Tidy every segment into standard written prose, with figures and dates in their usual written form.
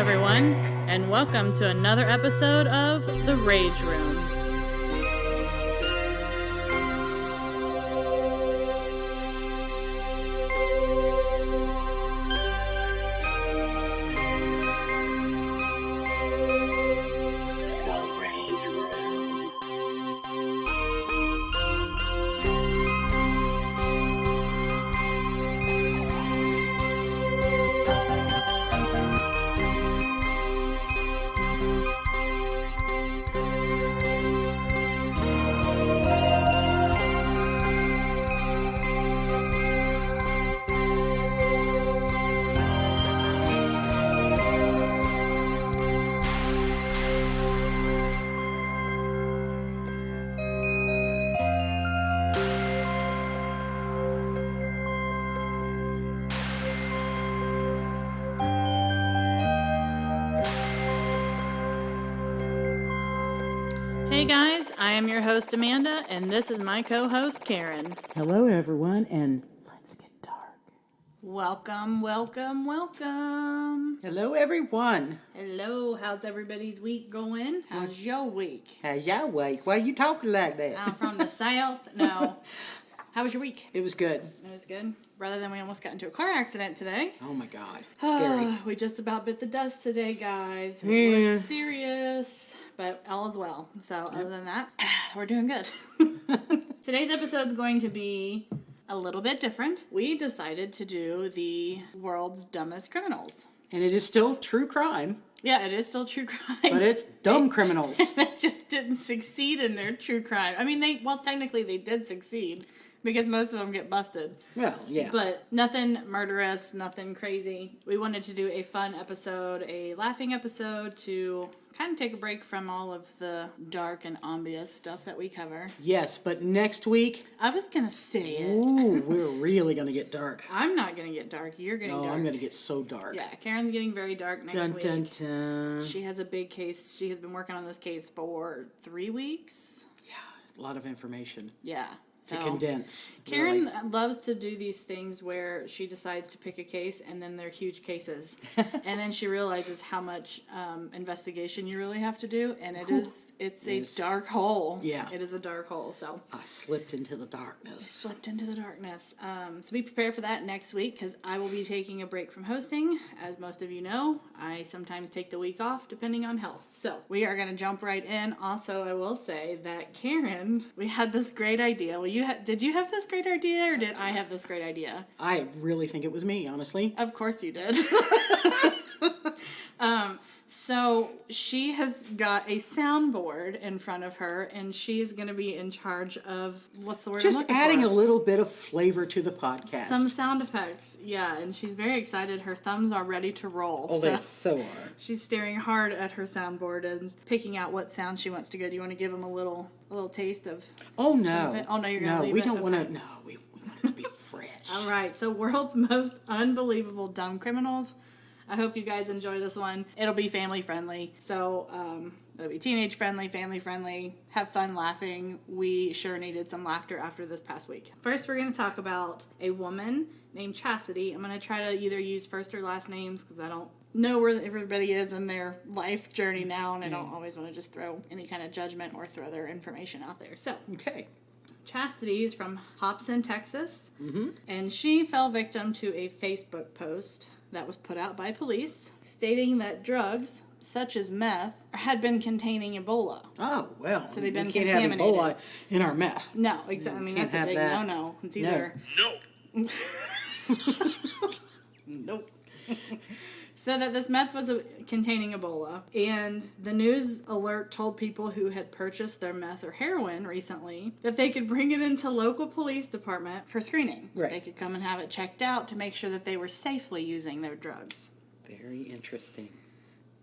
everyone, and welcome to another episode of The Rage Room. Hey guys, I am your host Amanda, and this is my co-host Karen. Hello everyone, and let's get dark. Welcome. Hello everyone. Hello, how's everybody's week going? How's your week? How's your week? Why are you talking like that? I'm from the South. No. How was your week? It was good. It was good. Rather than we almost got into a car accident today. Oh my God. Scary. We just about bit the dust today, guys. It was serious, but all is well. So other than that, we're doing good. Today's episode is going to be a little bit different. We decided to do the world's dumbest criminals. And it is still true crime. Yeah, it is still true crime. But it's dumb criminals. That just didn't succeed in their true crime. I mean, technically they did succeed because most of them get busted. Well, yeah. But nothing murderous, nothing crazy. We wanted to do a fun episode, a laughing episode to kind of take a break from all of the dark and ominous stuff that we cover. Yes, but next week... I was going to say it. Ooh, we're really going to get dark. I'm not going to get dark. You're getting dark. I'm going to get so dark. Yeah, Karen's getting very dark next week. Dun, dun. She has a big case. She has been working on this case for 3 weeks. Yeah, a lot of information. Yeah. To condense. Karen loves to do these things where she decides to pick a case and then they're huge cases. And then she realizes how much investigation you really have to do. And it's a dark hole. Yeah. It is a dark hole. So I slipped into the darkness. So be prepared for that next week because I will be taking a break from hosting. As most of you know, I sometimes take the week off depending on health. So we are going to jump right in. Also, I will say that Karen, we had this great idea. Did you have this great idea or did I have this great idea? I really think it was me, honestly. Of course you did. So she has got a soundboard in front of her, and she's going to be in charge of, what's the word Just I'm looking adding for? a little bit of flavor to the podcast. Some sound effects, yeah, and she's very excited. Her thumbs are ready to roll. Oh, they so are. She's staring hard at her soundboard and picking out what sound she wants to go. Do you want to give them a little taste of? Oh no! Some of it? Oh no, you're going to leave it. We don't want to. No, we want it to be fresh. All right, so world's most unbelievable dumb criminals. I hope you guys enjoy this one. It'll be family friendly. So it'll be teenage friendly, family friendly. Have fun laughing. We sure needed some laughter after this past week. First, we're going to talk about a woman named Chastity. I'm going to try to either use first or last names because I don't know where everybody is in their life journey now, and I don't always want to just throw any kind of judgment or throw their information out there. So, okay. Chastity is from Hobson, Texas, and she fell victim to a Facebook post that was put out by police stating that drugs, such as meth, had been containing Ebola. Oh, well. So they've been we can't contaminated. have Ebola in our meth. No, exactly. I mean, that's a big no-no. It's either... No. Nope. So that this meth was containing Ebola, and the news alert told people who had purchased their meth or heroin recently that they could bring it into local police department for screening. Right. They could come and have it checked out to make sure that they were safely using their drugs. Very interesting.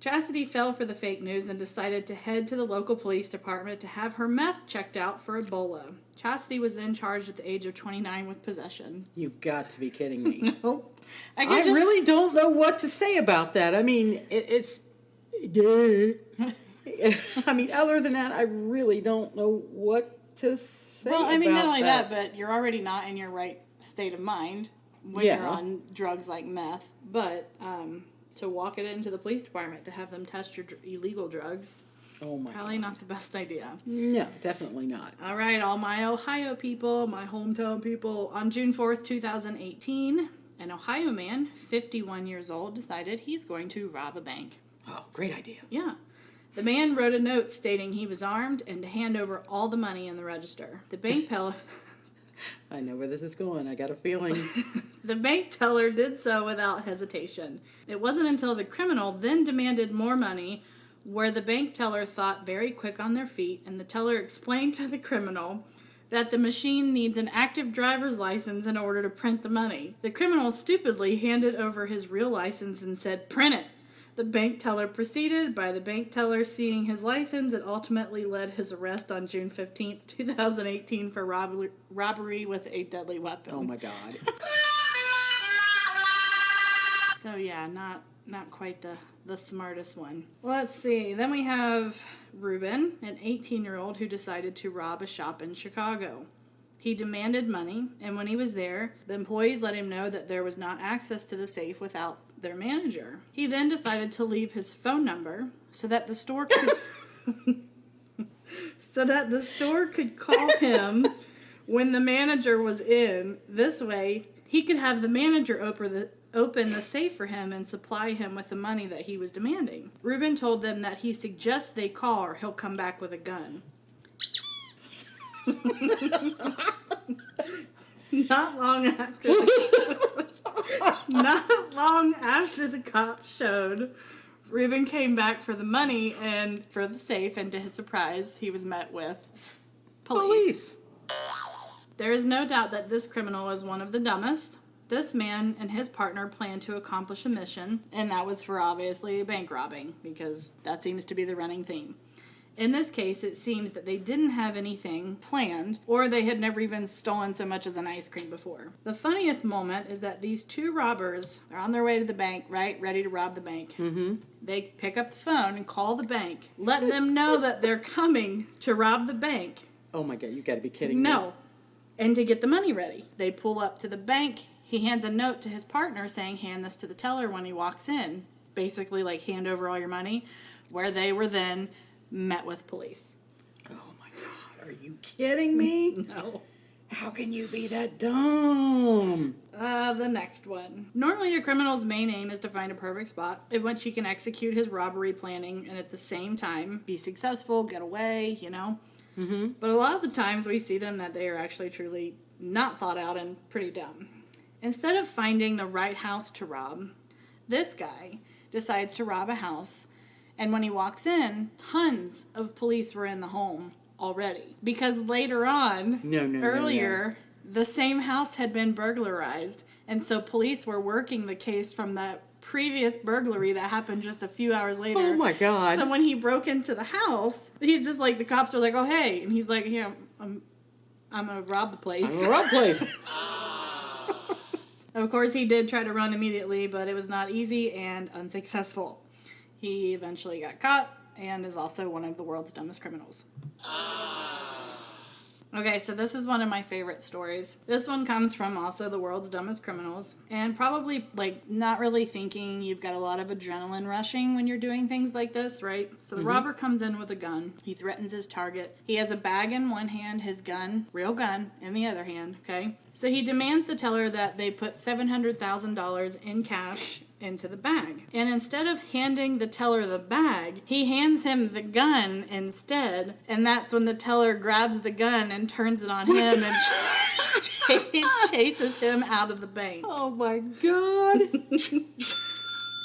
Chastity fell for the fake news and decided to head to the local police department to have her meth checked out for Ebola. Chastity was then charged at the age of 29 with possession. You've got to be kidding me. Nope. I really don't know what to say about that. I mean, it's... I mean, other than that, I really don't know what to say Well, I mean, about not only that, but you're already not in your right state of mind when Yeah. you're on drugs like meth. But to walk it into the police department to have them test your illegal drugs. Oh my Probably God. not the best idea. No, definitely not. All right, all my Ohio people, my hometown people. On June 4th, 2018, an Ohio man, 51 years old, decided he's going to rob a bank. Oh, great idea. Yeah. The man wrote a note stating he was armed and to hand over all the money in the register. The bank teller... I know where this is going. I got a feeling. The bank teller did so without hesitation. It wasn't until the criminal then demanded more money where the bank teller thought very quick on their feet, and the teller explained to the criminal that the machine needs an active driver's license in order to print the money. The criminal stupidly handed over his real license and said, "Print it." The bank teller proceeded. By the bank teller seeing his license, it ultimately led his arrest on June 15th, 2018 for robbery with a deadly weapon. Oh my God. So yeah, not quite the smartest one. Let's see. Then we have Ruben, an 18-year-old who decided to rob a shop in Chicago. He demanded money, and when he was there, the employees let him know that there was not access to the safe without their manager. He then decided to leave his phone number so that the store could call him when the manager was in. This way, he could have the manager open the safe for him and supply him with the money that he was demanding. Ruben told them that he suggests they call or he'll come back with a gun. Not long after the cops showed, Ruben came back for the money and for the safe, and to his surprise, he was met with police. There is no doubt that this criminal is one of the dumbest. This man and his partner planned to accomplish a mission, and that was for obviously bank robbing, because that seems to be the running theme. In this case, it seems that they didn't have anything planned, or they had never even stolen so much as an ice cream before. The funniest moment is that these two robbers are on their way to the bank, right, ready to rob the bank. Mm-hmm. They pick up the phone and call the bank, let them know that they're coming to rob the bank. Oh my God, you got to be kidding me. No. And to get the money ready. They pull up to the bank. He hands a note to his partner saying, "Hand this to the teller when he walks in." Basically, like, hand over all your money, where they were then met with police. Oh my God, are you kidding me? No. How can you be that dumb? The next one. Normally, a criminal's main aim is to find a perfect spot in which he can execute his robbery planning and at the same time be successful, get away, you know? Mm-hmm. But a lot of the times we see them that they are actually truly not thought out and pretty dumb. Instead of finding the right house to rob, this guy decides to rob a house, and when he walks in, tons of police were in the home already. Because later on, earlier, the same house had been burglarized, and so police were working the case from that previous burglary that happened just a few hours later. Oh my God. So when he broke into the house, he's just like, the cops were like, "Oh, hey," and he's like, "Yeah, I'm gonna rob the place." I'm gonna rob the place. Of course, he did try to run immediately, but it was not easy and unsuccessful. He eventually got caught and is also one of the world's dumbest criminals. Okay, so this is one of my favorite stories. This one comes from also the world's dumbest criminals, and probably, like, not really thinking you've got a lot of adrenaline rushing when you're doing things like this, right? So the robber comes in with a gun. He threatens his target. He has a bag in one hand, his gun, real gun, in the other hand, okay? So he demands the teller that they put $700,000 in cash into the bag. And instead of handing the teller the bag, he hands him the gun instead, and that's when the teller grabs the gun and turns it on him and chases him out of the bank. Oh my God.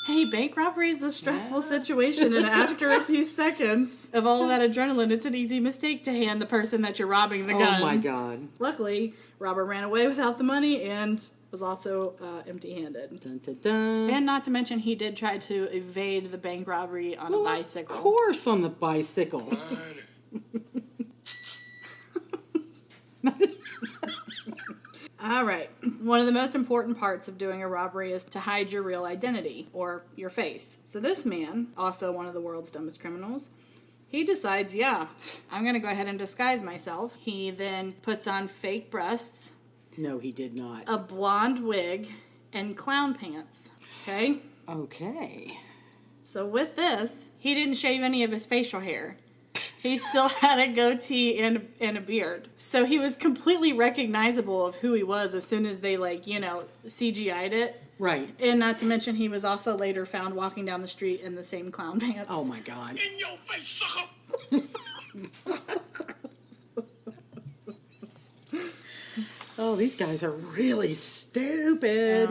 Hey, bank robbery is a stressful situation, and after a few seconds of all that adrenaline, it's an easy mistake to hand the person that you're robbing the gun. Oh my God. Luckily, robber ran away without the money and was also empty-handed. Dun, dun, dun. And not to mention, he did try to evade the bank robbery on a bicycle. Of course, on the bicycle. All right. One of the most important parts of doing a robbery is to hide your real identity, or your face. So this man, also one of the world's dumbest criminals, he decides, yeah, I'm going to go ahead and disguise myself. He then puts on fake breasts, No, he did not. a blonde wig, and clown pants. Okay? Okay. So with this, he didn't shave any of his facial hair. He still had a goatee and a beard. So he was completely recognizable of who he was as soon as they, CGI'd it. Right. And not to mention, he was also later found walking down the street in the same clown pants. Oh, my God. In your face, sucker! Oh, these guys are really stupid.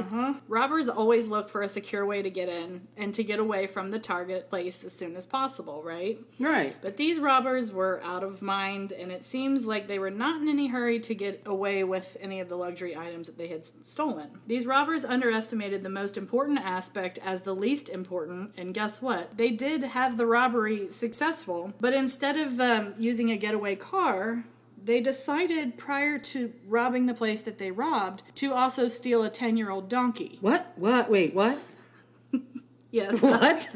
Robbers always look for a secure way to get in and to get away from the target place as soon as possible, right? Right. But these robbers were out of mind, and it seems like they were not in any hurry to get away with any of the luxury items that they had stolen. These robbers underestimated the most important aspect as the least important, and guess what? They did have the robbery successful, but instead of using a getaway car, they decided prior to robbing the place that they robbed to also steal a 10-year-old donkey. What? Wait, what? Yes. What?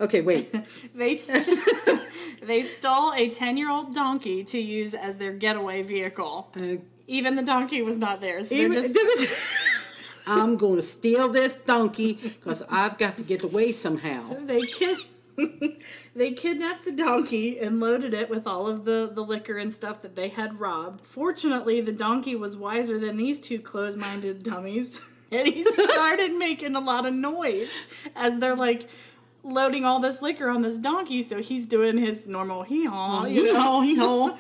Okay, wait. They stole a 10-year-old donkey to use as their getaway vehicle. Even the donkey was not theirs. I'm going to steal this donkey because I've got to get away somehow. They kidnapped the donkey and loaded it with all of the liquor and stuff that they had robbed. Fortunately, the donkey was wiser than these two close-minded dummies. And he started making a lot of noise as they're loading all this liquor on this donkey. So he's doing his normal hee-haw, Hee-haw.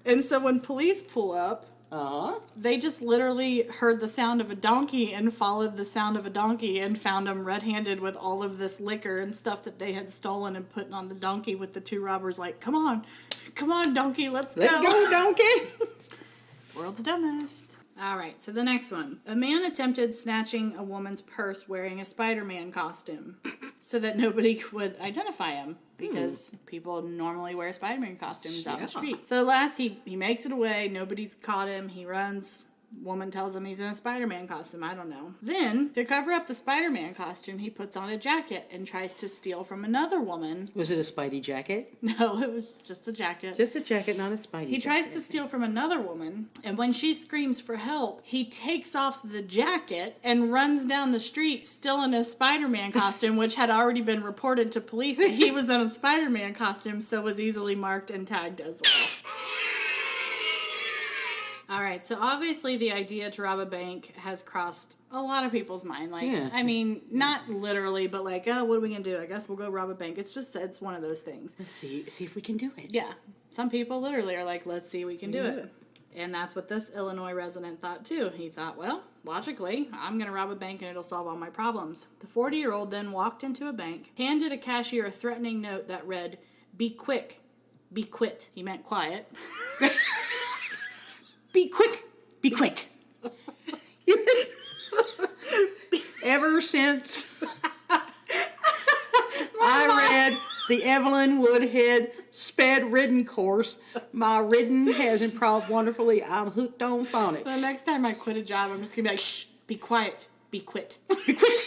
And so when police pull up, they just literally heard the sound of a donkey and followed the sound of a donkey and found him red-handed with all of this liquor and stuff that they had stolen and putting on the donkey with the two robbers like, come on, donkey, let's go. Let's go, donkey. World's dumbest. All right, so the next one. A man attempted snatching a woman's purse wearing a Spider-Man costume so that nobody would identify him because people normally wear Spider-Man costumes out in the street. So last he makes it away. Nobody's caught him. He runs. Woman tells him he's in a Spider-Man costume. I don't know. Then, to cover up the Spider-Man costume, he puts on a jacket and tries to steal from another woman. Was it a Spidey jacket? No, it was just a jacket. Just a jacket, not a Spidey jacket. He tries to steal from another woman, and when she screams for help, he takes off the jacket and runs down the street still in his Spider-Man costume, which had already been reported to police that he was in a Spider-Man costume, so was easily marked and tagged as well. All right, so obviously the idea to rob a bank has crossed a lot of people's mind. I mean, not literally, but what are we going to do? I guess we'll go rob a bank. It's one of those things. Let's see if we can do it. Yeah. Some people literally are like, let's see if we can do it. And that's what this Illinois resident thought, too. He thought, well, logically, I'm going to rob a bank and it'll solve all my problems. The 40-year-old then walked into a bank, handed a cashier a threatening note that read, "Be quick, be quit." He meant quiet. Be quick. Be quick. Ever since I read the Evelyn Woodhead Sped Ridden course, my ridden has improved wonderfully. I'm hooked on phonics. The next time I quit a job, I'm just going to be like, shh, be quiet, be quit. Be quit.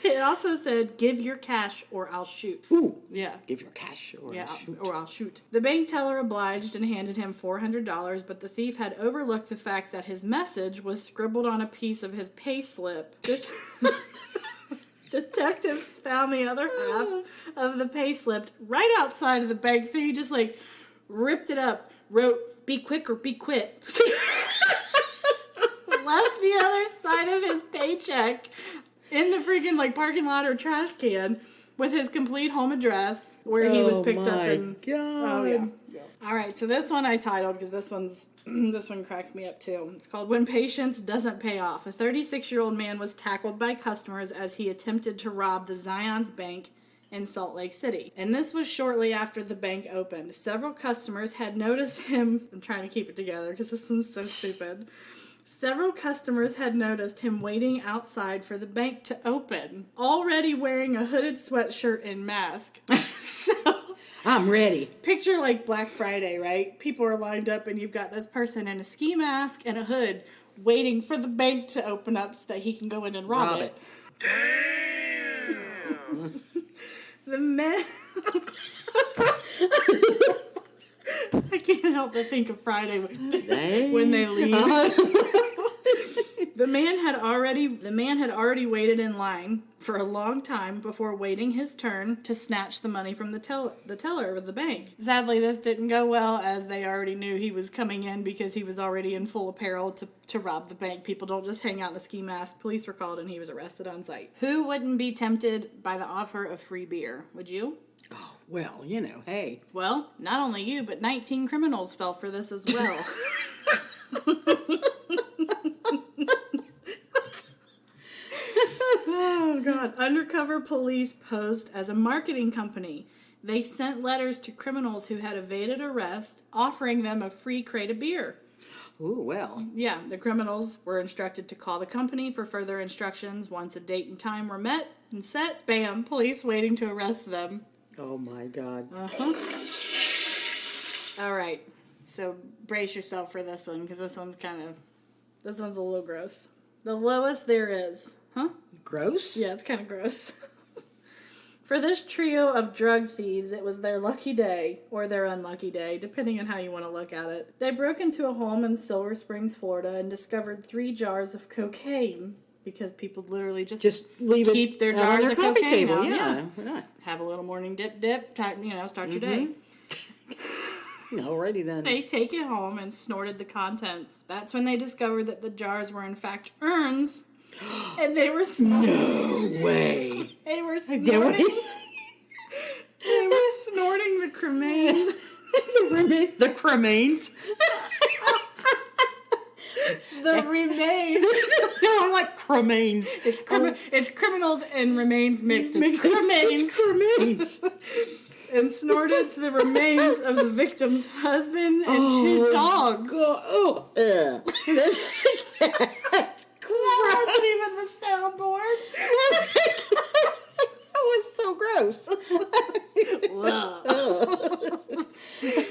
It also said, "Give your cash or I'll shoot." Ooh. Yeah. Give your cash or I'll shoot. Or I'll shoot. The bank teller obliged and handed him $400, but the thief had overlooked the fact that his message was scribbled on a piece of his pay slip. Detectives found the other half of the pay slip right outside of the bank, so he just ripped it up, wrote, "Be quick or be quit." Left the other side of his paycheck in the freaking parking lot or trash can with his complete home address where he was picked up. God. Oh yeah. All right, so this one I titled because this one cracks me up too. It's called "When Patience Doesn't Pay Off." A 36-year-old man was tackled by customers as he attempted to rob the Zions Bank in Salt Lake City. And this was shortly after the bank opened. Several customers had noticed him. I'm trying to keep it together because this one's so stupid. Several customers had noticed him waiting outside for the bank to open, already wearing a hooded sweatshirt and mask. So, I'm ready. picture Black Friday, right? People are lined up and you've got this person in a ski mask and a hood waiting for the bank to open up so that he can go in and rob it. Damn! The men... I can't help but think of Friday when they leave. The man had already waited in line for a long time before waiting his turn to snatch the money from the teller of the bank. Sadly, this didn't go well, as they already knew he was coming in because he was already in full apparel to rob the bank. People don't just hang out in a ski mask. Police were called and he was arrested on site. Who wouldn't be tempted by the offer of free beer? Would you? Oh, well, hey. Well, not only you, but 19 criminals fell for this as well. Oh, God. Undercover police posed as a marketing company. They sent letters to criminals who had evaded arrest, offering them a free crate of beer. Ooh, well. Yeah, the criminals were instructed to call the company for further instructions. Once a date and time were met and set, bam, police waiting to arrest them. Oh, my God. Uh-huh. All right. So brace yourself for this one, because this one's a little gross. The lowest there is. Huh? Gross? Yeah, it's kind of gross. For this trio of drug thieves, it was their lucky day, or their unlucky day, depending on how you want to look at it. They broke into a home in Silver Springs, Florida, and discovered 3 jars of cocaine, because people literally just leave keep their it on jars their of coffee cocaine table. out. Yeah. Have a little morning dip, start your day. Alrighty then. They take it home and snorted the contents. That's when they discovered that the jars were in fact urns, and they were No way. They were snorting. They were snorting the cremains. The cremains. The remains. I like cremains. It's criminals and remains mixed. It's cremains. Cremains. And snorted the remains of the victim's husband and 2 dogs. God. Oh, That wasn't even the soundboard. That was so gross.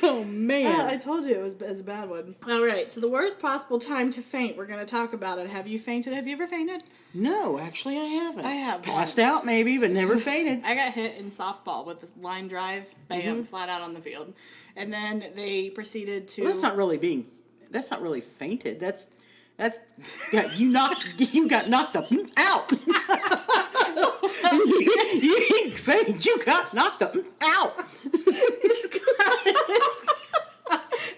Oh, man. I told you it was a bad one. All right, so the worst possible time to faint. We're going to talk about it. Have you fainted? Have you ever fainted? No, actually I haven't. I have Passed once. out maybe, but never fainted. I got hit in softball with a line drive, bam, flat out on the field. And then they proceeded to... Well, that's not really fainted. That's you got knocked up out. You didn't faint. You got knocked up out.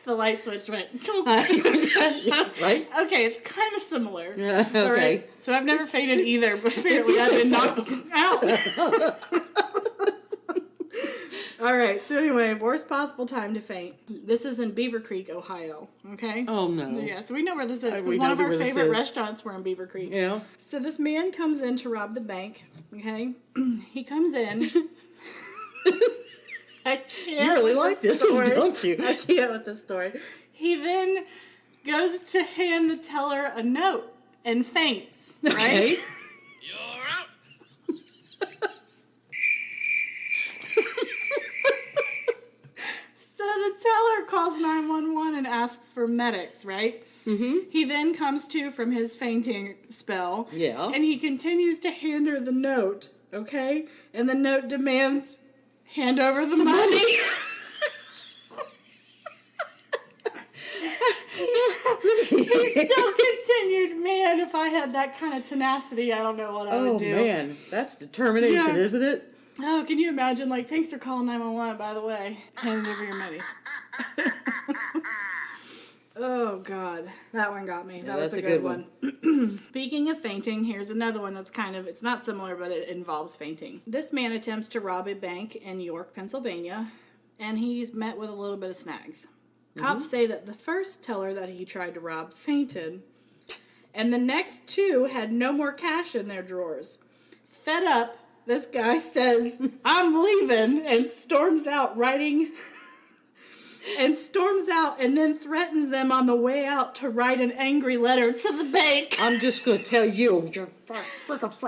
The light switch went. Right? Okay, it's kind of similar. Okay. All right? So I've never fainted either, but apparently I've been knocked out. All right, so anyway, worst possible time to faint. This is in Beaver Creek, Ohio, okay? Oh, no. Yeah, so we know where this is. We Because one know of our where this favorite is. restaurants were in Beaver Creek. Yeah. So this man comes in to rob the bank, okay? He comes in. I can't You really with like this one, story. don't you? I can't with this story. He then goes to hand the teller a note and faints, right? Okay. You're out. So the teller calls 911 and asks for medics, right? Mm-hmm. He then comes to from his fainting spell. Yeah. And he continues to hand her the note, okay? And the note demands, hand over the money. He still continued, man, if I had that kind of tenacity, I don't know what I would Oh, do. man. That's determination, Yeah. isn't it? Oh, can you imagine? Like, thanks for calling 911, by the way. Handing over your money. Oh, God. That one got me. That was that's a good one. Speaking of fainting, here's another one that's it's not similar, but it involves fainting. This man attempts to rob a bank in York, Pennsylvania, and he's met with a little bit of snags. Cops say that the first teller that he tried to rob fainted, and the next 2 had no more cash in their drawers. Fed up, this guy says, I'm leaving, and storms out and then threatens them on the way out to write an angry letter to the bank. I'm just going to tell you. I'm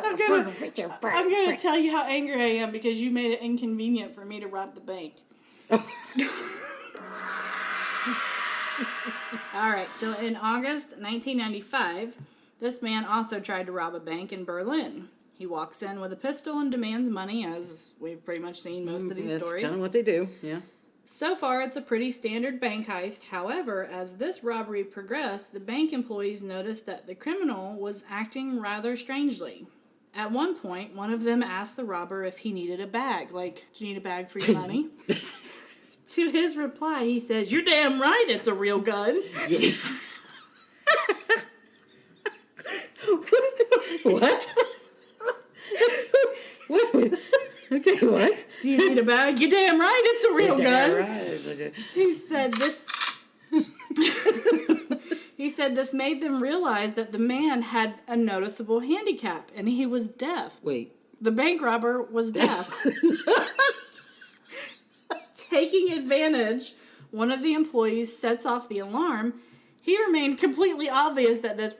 gonna tell you how angry I am because you made it inconvenient for me to rob the bank. All right, so in August 1995, this man also tried to rob a bank in Berlin. He walks in with a pistol and demands money, as we've pretty much seen most of these That's stories. kind of what they do, yeah. So far, it's a pretty standard bank heist. However, as this robbery progressed, the bank employees noticed that the criminal was acting rather strangely. At one point, one of them asked the robber if he needed a bag, like, do you need a bag for your money? To his reply, he says, "You're damn right, it's a real gun." What? What? Okay, what? Do you need a bag? You're damn right, it's a real gun. Right. Okay. He said this. He said this made them realize that the man had a noticeable handicap, and he was deaf. Wait. The bank robber was deaf. Taking advantage, one of the employees sets off the alarm. He remained completely obvious that this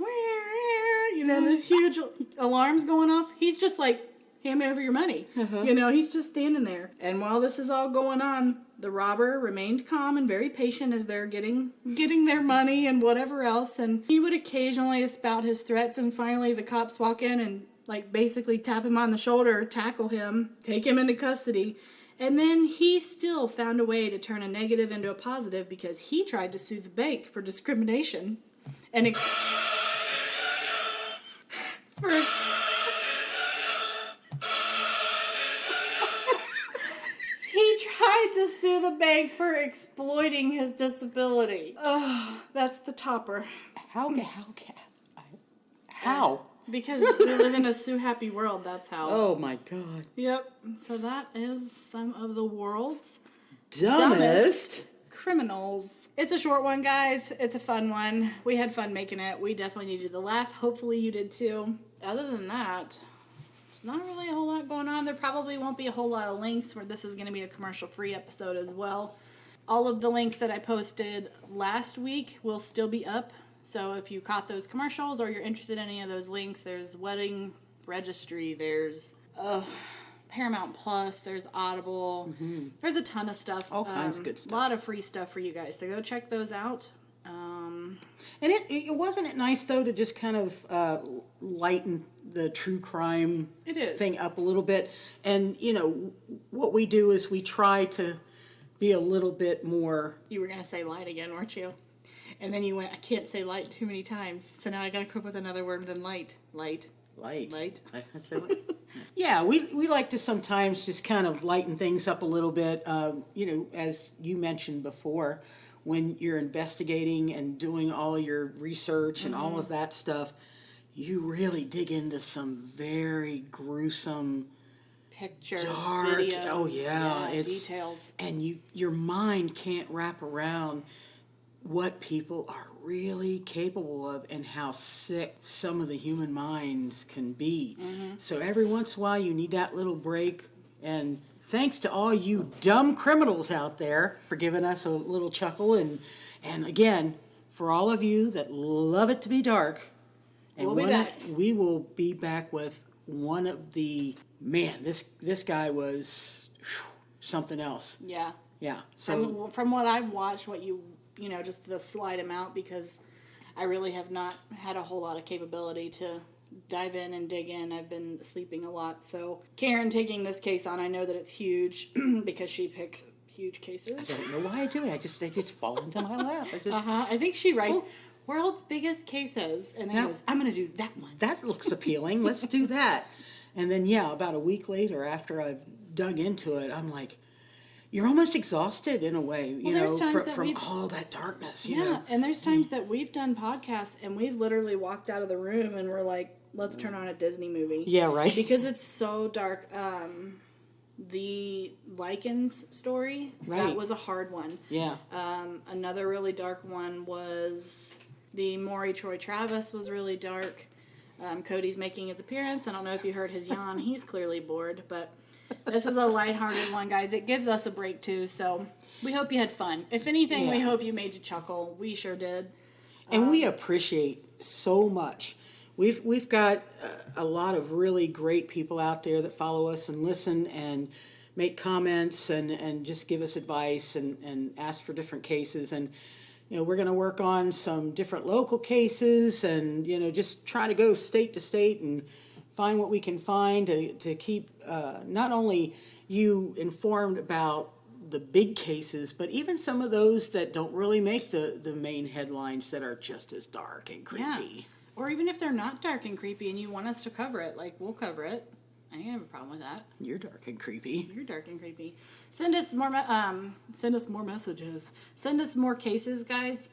huge alarm's going off. He's just like, hand me over your money. He's just standing there. And while this is all going on, the robber remained calm and very patient as they're getting their money and whatever else. And he would occasionally spout his threats, and finally the cops walk in and basically tap him on the shoulder, tackle him, take him into custody. And then he still found a way to turn a negative into a positive because he tried to sue the bank for discrimination and he tried to sue the bank for exploiting his disability. Oh, that's the topper. How? Because we live in a sue-happy world, that's how. Oh my God. Yep. So that is some of the world's Dumbest criminals. It's a short one, guys. It's a fun one. We had fun making it. We definitely needed the laugh. Hopefully you did too. Other than that, there's not really a whole lot going on. There probably won't be a whole lot of links where this is going to be a commercial-free episode as well. All of the links that I posted last week will still be up. So if you caught those commercials or you're interested in any of those links, there's Wedding Registry, there's Paramount Plus, there's Audible, there's a ton of stuff. All kinds of good stuff. A lot of free stuff for you guys, so go check those out. And it wasn't it nice though to just kind of lighten the true crime thing up a little bit. And what we do is we try to be a little bit more. You were gonna say light again, weren't you? And then you went, I can't say light too many times, so now I gotta come up with another word than light. Light. Yeah, we like to sometimes just kind of lighten things up a little bit. As you mentioned before, when you're investigating and doing all your research and all of that stuff, you really dig into some very gruesome pictures, dark, videos, it's details. And your mind can't wrap around what people are really capable of and how sick some of the human minds can be. So every once in a while you need that little break, and thanks to all you dumb criminals out there for giving us a little chuckle, and again, for all of you that love it to be dark, and we'll be back. We will be back with one of the, this guy was something else. Yeah. So from what I've watched, just the slight amount, because I really have not had a whole lot of capability to dive in and dig in. I've been sleeping a lot. So Karen taking this case on, I know that it's huge because she picks huge cases. I don't know why I do it. They just fall into my lap. I think she writes world's biggest cases, and then goes, I'm going to do that one. That looks appealing. Let's do that. And then, about a week later, after I've dug into it, I'm like, you're almost exhausted in a way, from all that darkness. You know? And there's times that we've done podcasts and we've literally walked out of the room and we're like, let's turn on a Disney movie. Yeah, right. Because it's so dark. The Lycans story, that was a hard one. Yeah. Another really dark one was the Maury Troy Travis was really dark. Cody's making his appearance. I don't know if you heard his yawn. He's clearly bored, but this is a lighthearted one, guys. It gives us a break, too, so we hope you had fun. If anything, we hope you made you chuckle. We sure did. And we appreciate so much. We've got a lot of really great people out there that follow us and listen and make comments and just give us advice and ask for different cases. And, we're going to work on some different local cases and, just try to go state to state and find what we can find to keep not only you informed about the big cases, but even some of those that don't really make the main headlines that are just as dark and creepy. Yeah. Or even if they're not dark and creepy and you want us to cover it, like, we'll cover it. I ain't have a problem with that. You're dark and creepy. You're dark and creepy. Send us more messages. Send us more cases, guys.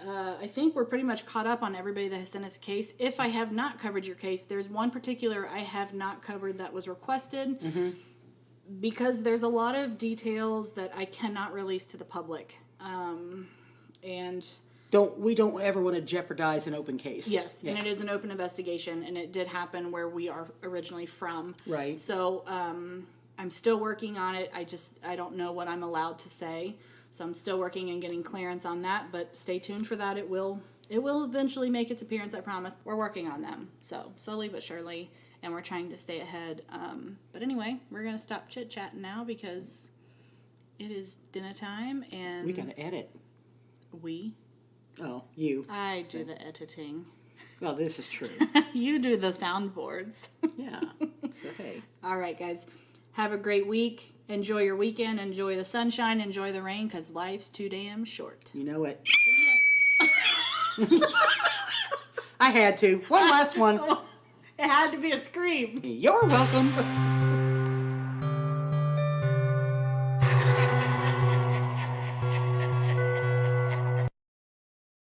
I think we're pretty much caught up on everybody that has sent us a case. If I have not covered your case, there's one particular I have not covered that was requested because there's a lot of details that I cannot release to the public. And We don't ever want to jeopardize an open case. yes, and it is an open investigation, and it did happen where we are originally from. Right. So I'm still working on it. I don't know what I'm allowed to say. So I'm still working and getting clearance on that, but stay tuned for that. It will eventually make its appearance, I promise. We're working on them. So slowly but surely, and we're trying to stay ahead. But anyway, we're going to stop chit-chatting now because it is dinner time, and We got to edit. we? Oh, you. I do the editing. Well, this is true. You do the soundboards. Yeah. So, hey. All right, guys. Have a great week. Enjoy your weekend. Enjoy the sunshine. Enjoy the rain, because life's too damn short. You know it. I had to. One last one. It had to be a scream. You're welcome.